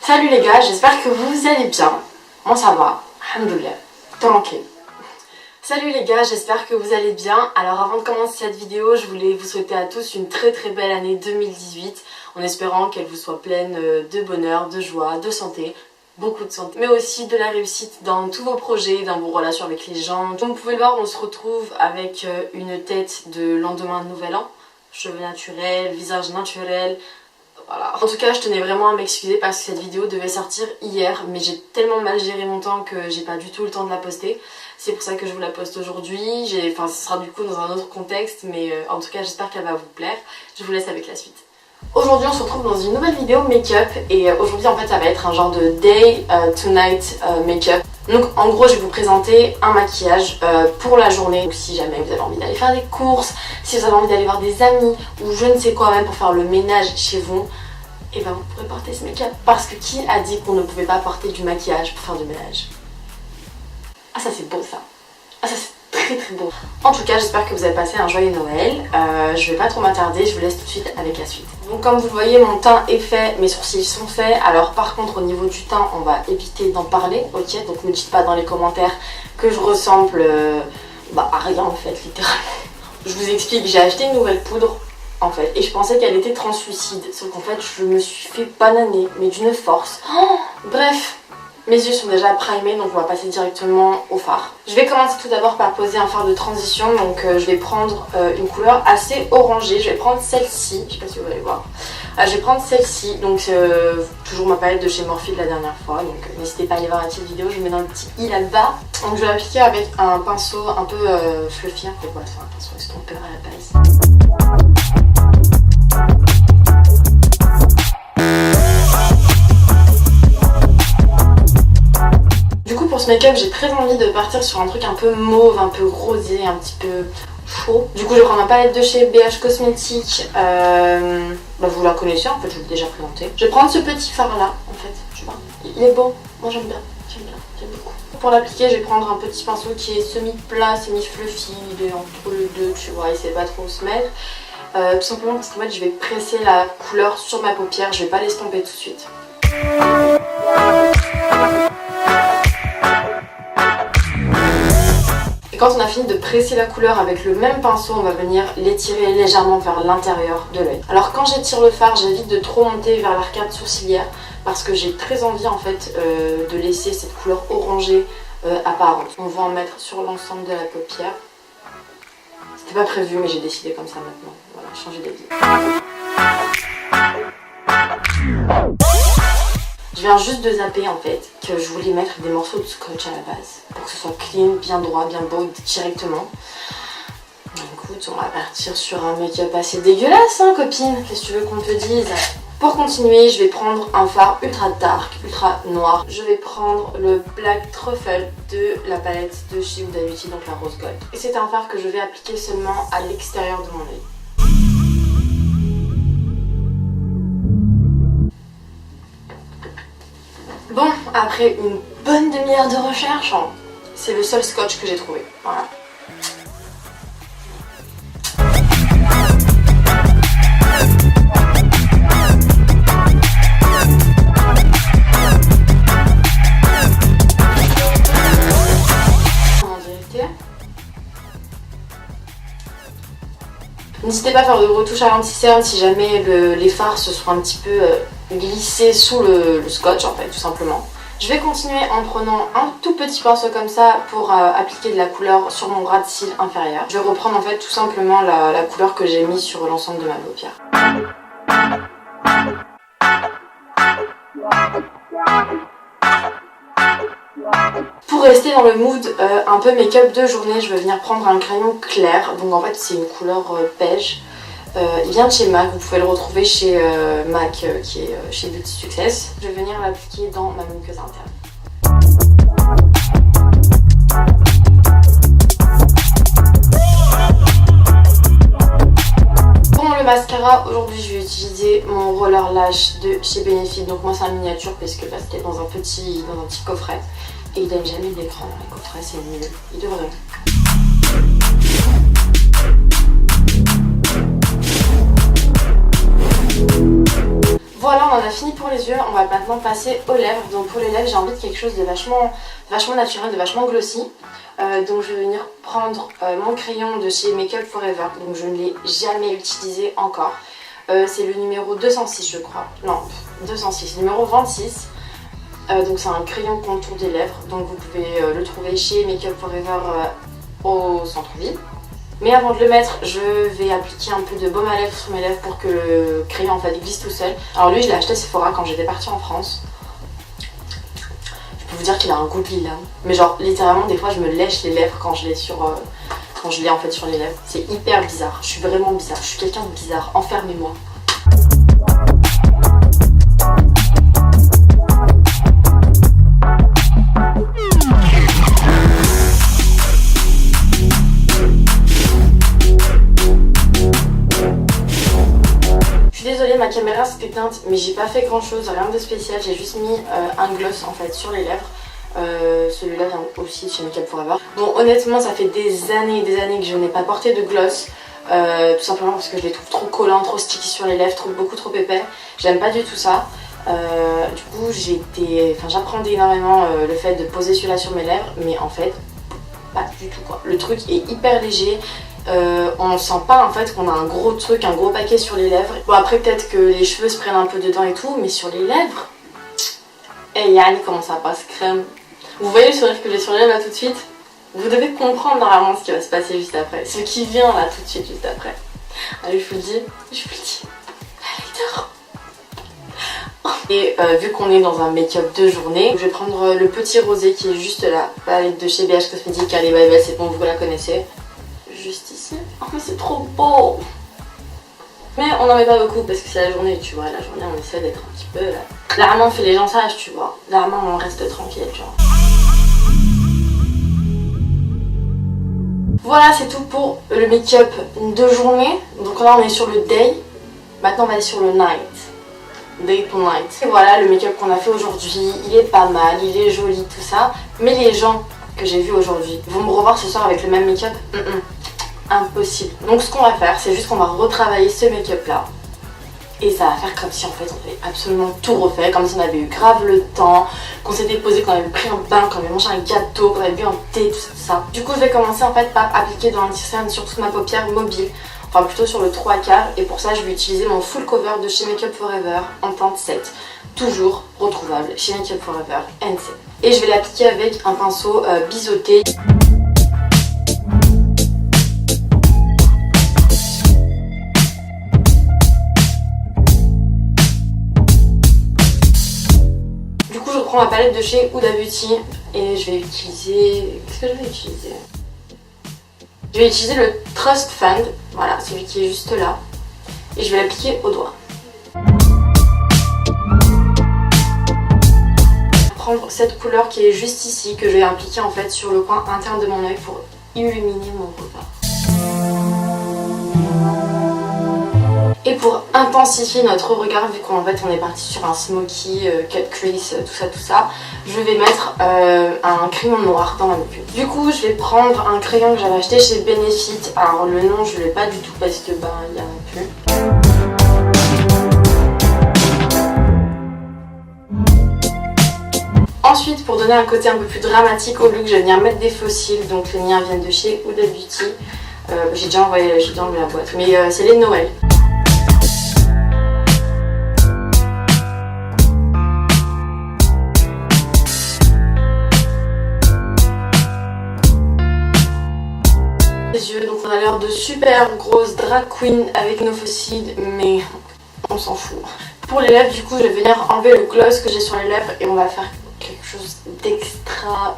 Salut les gars, j'espère que vous allez bien. Moi ça va, alhamdoulilah, tranquille. Salut les gars, j'espère que vous allez bien. Alors avant de commencer cette vidéo, je voulais vous souhaiter à tous une très belle année 2018 en espérant qu'elle vous soit pleine de bonheur, de joie, de santé, beaucoup de santé, mais aussi de la réussite dans tous vos projets, dans vos relations avec les gens. Comme vous pouvez le voir, on se retrouve avec une tête de lendemain de nouvel an, cheveux naturels, visage naturel. Voilà. En tout cas, je tenais vraiment à m'excuser parce que cette vidéo devait sortir hier, mais j'ai tellement mal géré mon temps que j'ai pas du tout le temps de la poster. C'est pour ça que je vous la poste aujourd'hui. Enfin, ce sera du coup dans un autre contexte, mais en tout cas, j'espère qu'elle va vous plaire. Je vous laisse avec la suite. Aujourd'hui, on se retrouve dans une nouvelle vidéo make-up et aujourd'hui, en fait, ça va être un genre de day to night make-up. Donc, en gros, je vais vous présenter un maquillage pour la journée. Donc, si jamais vous avez envie d'aller faire des courses, si vous avez envie d'aller voir des amis ou je ne sais quoi, même pour faire le ménage chez vous, et ben vous pourrez porter ce make-up. Parce que qui a dit qu'on ne pouvait pas porter du maquillage pour faire du ménage? Ah, ça c'est beau ça. Ah, ça c'est très beau. En tout cas, j'espère que vous avez passé un joyeux Noël. Je vais pas trop m'attarder, je vous laisse tout de suite avec la suite. Donc comme vous le voyez, mon teint est fait, mes sourcils sont faits. Alors par contre, au niveau du teint, on va éviter d'en parler, ok? Donc ne dites pas dans les commentaires que je ressemble à rien en fait, littéralement. Je vous explique, j'ai acheté une nouvelle poudre en fait, et je pensais qu'elle était translucide. Sauf qu'en fait, je me suis fait bananer, mais d'une force. Oh, bref. Mes yeux sont déjà primés, donc on va passer directement au fard. Je vais commencer tout d'abord par poser un fard de transition, donc je vais prendre une couleur assez orangée. Je vais prendre celle-ci, je sais pas si vous allez voir. Je vais prendre celle-ci, donc toujours ma palette de chez Morphe de la dernière fois, donc n'hésitez pas à aller voir la petite vidéo, je mets dans le petit i là-bas. Donc je vais l'appliquer avec un pinceau un peu fluffy, en fait voilà, c'est un pinceau estompeur à la base. Pour ce make-up, j'ai très envie de partir sur un truc un peu mauve, un peu rosé, un petit peu chaud. Du coup, je vais prendre ma palette de chez BH Cosmetics. Vous la connaissez, en fait, je vous l'ai déjà présenté. Je vais prendre ce petit fard-là, en fait, tu vois. Il est beau, moi j'aime bien, j'aime beaucoup. Pour l'appliquer, je vais prendre un petit pinceau qui est semi-plat, semi-fluffy, il est entre les deux, tu vois, il sait pas trop où se mettre. Tout simplement parce qu'en fait, je vais presser la couleur sur ma paupière, je vais pas l'estomper tout de suite. Et quand on a fini de presser la couleur avec le même pinceau, on va venir l'étirer légèrement vers l'intérieur de l'œil. Alors quand j'étire le fard, j'évite de trop monter vers l'arcade sourcilière parce que j'ai très envie en fait de laisser cette couleur orangée apparente. On va en mettre sur l'ensemble de la paupière. C'était pas prévu mais j'ai décidé comme ça maintenant. Voilà, changer d'avis. Je viens juste de zapper en fait que je voulais mettre des morceaux de scotch à la base pour que ce soit clean, bien droit, bien beau directement. Écoute, on va partir sur un make-up assez dégueulasse hein copine, qu'est-ce que tu veux qu'on te dise? Pour continuer, je vais prendre un fard ultra dark, ultra noir. Je vais prendre le Black Truffle de la palette de chez Huda Beauty, donc la Rose Gold. Et c'est un fard que je vais appliquer seulement à l'extérieur de mon œil. Bon, après une bonne demi-heure de recherche, hein, c'est le seul scotch que j'ai trouvé. Voilà. En vérité. N'hésitez pas à faire de retouches à l'anti-cerne si jamais les fards se sont un petit peu glissés sous le scotch en fait tout simplement. Je vais continuer en prenant un tout petit pinceau comme ça pour appliquer de la couleur sur mon ras de cils inférieur. Je vais reprendre en fait tout simplement la couleur que j'ai mise sur l'ensemble de ma paupière. Pour rester dans le mood un peu make-up de journée, je vais venir prendre un crayon clair. Donc en fait c'est une couleur beige. Il vient de chez MAC, vous pouvez le retrouver chez MAC qui est chez Beauty Success. Je vais venir l'appliquer dans ma muqueuse interne. Pour le mascara, aujourd'hui je vais utiliser mon roller lash de chez Benefit. Donc moi c'est un miniature parce que c'était dans un petit coffret. Et il donne jamais d'écran dans les coffrets, c'est nul. Il devrait. Voilà, on on a fini pour les yeux, on va maintenant passer aux lèvres. Donc pour les lèvres, j'ai envie de quelque chose de vachement naturel, de vachement glossy. Donc je vais venir prendre mon crayon de chez Make Up For Ever. Donc je ne l'ai jamais utilisé encore. C'est le numéro 206 je crois. Non, 206, numéro 26. Donc c'est un crayon contour des lèvres. Donc vous pouvez le trouver chez Make Up For Ever au centre-ville. Mais avant de le mettre, je vais appliquer un peu de baume à lèvres sur mes lèvres pour que le crayon en fait glisse tout seul. Alors lui je l'ai acheté à Sephora quand j'étais partie en France. Je peux vous dire qu'il a un goût de lilas. Mais genre littéralement des fois je me lèche les lèvres quand je l'ai en fait sur les lèvres. C'est hyper bizarre, je suis vraiment bizarre, je suis quelqu'un de bizarre, enfermez-moi. Désolée, ma caméra s'est éteinte, mais j'ai pas fait grand chose, rien de spécial. J'ai juste mis un gloss en fait sur les lèvres. Celui-là vient aussi chez Make Up For Ever. Bon, honnêtement, ça fait des années et des années que je n'ai pas porté de gloss. Tout simplement parce que je les trouve trop collants, trop sticky sur les lèvres, beaucoup trop épais. J'aime pas du tout ça. Du coup, j'appréhendais énormément le fait de poser celui-là sur mes lèvres, mais en fait, pas du tout quoi. Le truc est hyper léger. On sent pas en fait qu'on a un gros truc, un gros paquet sur les lèvres. Bon après peut-être que les cheveux se prennent un peu dedans et tout, mais sur les lèvres, et Yann comment ça passe crème. Vous voyez le sourire que j'ai sur les lèvres là tout de suite? Vous devez comprendre normalement ce qui va se passer juste après, ce qui vient là tout de suite juste après. Allez je vous le dis, la lecteur. Et vu qu'on est dans un make-up de journée, je vais prendre le petit rosé qui est juste là, palette de chez BH Cosmetics, allez bye bye, c'est bon, vous la connaissez. Juste ici. Oh mais c'est trop beau. Mais on n'en met pas beaucoup parce que c'est la journée, tu vois. La journée on essaie d'être un petit peu là. Larement on fait les gens sages, tu vois. Larement on reste tranquille, tu vois. Voilà, c'est tout pour le make-up de journée. Donc là on est sur le day. Maintenant on va aller sur le night. Day to night. Et voilà le make-up qu'on a fait aujourd'hui. Il est pas mal, il est joli, tout ça. Mais les gens que j'ai vus aujourd'hui vont me revoir ce soir avec le même make-up. Impossible. Donc ce qu'on va faire, c'est juste qu'on va retravailler ce make-up là. Et ça va faire comme si en fait on avait absolument tout refait, comme si on avait eu grave le temps, qu'on s'était posé, qu'on avait pris un bain, qu'on avait mangé un gâteau, qu'on avait bu un thé, tout ça. Du coup je vais commencer en fait par appliquer dans l'anti-cerne sur toute ma paupière mobile, enfin plutôt sur le 3/4, et pour ça je vais utiliser mon full cover de chez Make Up For Ever en teinte 7, toujours retrouvable chez Make Up For Ever NC. Et je vais l'appliquer avec un pinceau biseauté. Je prends ma palette de chez Huda Beauty et je vais utiliser... Qu'est-ce que je vais utiliser? Je vais utiliser le Trust Fund, voilà, celui qui est juste là. Et je vais l'appliquer au doigt. Prendre cette couleur qui est juste ici, que je vais appliquer en fait sur le coin interne de mon œil pour illuminer mon regard. Et pour intensifier notre regard, vu qu'en fait on est parti sur un smoky, cut crease, tout ça, je vais mettre un crayon noir dans ma manucule. Du coup je vais prendre un crayon que j'avais acheté chez Benefit. Alors le nom je l'ai pas du tout parce que ben il y en a plus. Ensuite pour donner un côté un peu plus dramatique au look, je vais venir mettre des fossiles. Donc les miens viennent de chez Huda Beauty. J'ai déjà enlevé la boîte, mais c'est les Noël. Yeux, donc on a l'air de super grosses drag queen avec nos fossiles, mais on s'en fout. Pour les lèvres, du coup, je vais venir enlever le gloss que j'ai sur les lèvres et on va faire quelque chose d'extra.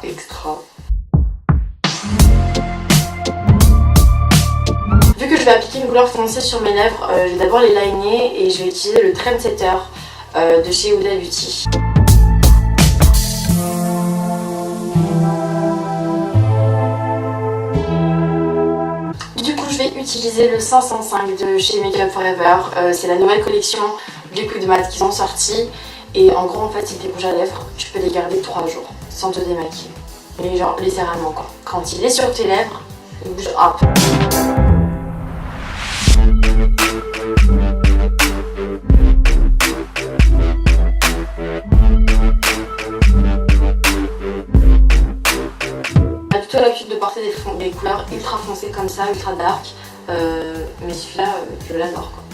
Vu que je vais appliquer une couleur foncée sur mes lèvres, je vais d'abord les liner et je vais utiliser le Trendsetter de chez Huda Beauty. Utiliser le 505 de chez Make Up For Ever, c'est la nouvelle collection Liquid Matte qu'ils ont sorti et en gros en fait c'est des rouges à lèvres, tu peux les garder 3 jours sans te démaquiller, mais genre littéralement quoi, quand il est sur tes lèvres, il bouge hop. porter des couleurs ultra foncées comme ça, ultra dark. Mais celui-là, je l'adore quoi.